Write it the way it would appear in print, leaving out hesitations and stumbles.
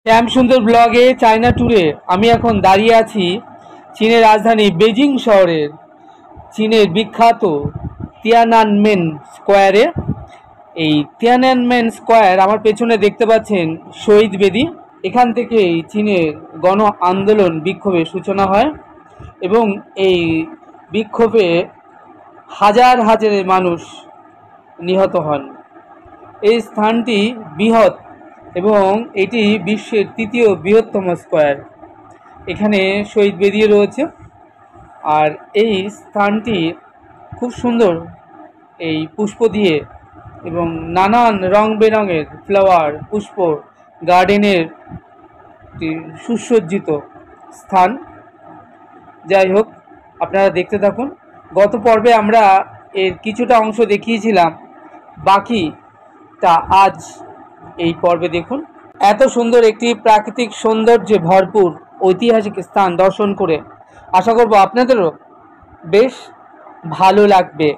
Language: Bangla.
শ্যাম সুন্দর ব্লগে চায়না ট্যুরে আমি এখন দাঁড়িয়ে আছি চীনের রাজধানী বেজিং শহরের চীনের বিখ্যাত তিয়ানানমেন স্কোয়ারে। এই তিয়ানানমেন স্কোয়ার আমার পেছনে দেখতে পাচ্ছেন শহীদ বেদি। এখান থেকেই চীনের গণ আন্দোলন বিক্ষোভের সূচনা হয় এবং এই বিক্ষোভে হাজার হাজার মানুষ নিহত হন। এই স্থানটি বৃহৎ এবং এটি বিশ্বের তৃতীয় বৃহত্তম স্কোয়ার। এখানে শহীদ বেদি রয়েছে আর এই স্থানটি খুব সুন্দর এই পুষ্প দিয়ে এবং নানান রং বেরঙের ফ্লাওয়ার পুষ্প গার্ডেনের সুসজ্জিত স্থান। যাই হোক, আপনারা দেখতে থাকুন। গত পর্বে আমরা এর কিছুটা অংশ দেখিয়েছিলাম, বাকিটা আজ এই পর্বে দেখুন। এত সুন্দর একটি প্রাকৃতিক সৌন্দর্যে ভরপুর ঐতিহাসিক স্থান দর্শন করে আশা করব আপনাদেরও বেশ ভালো লাগবে।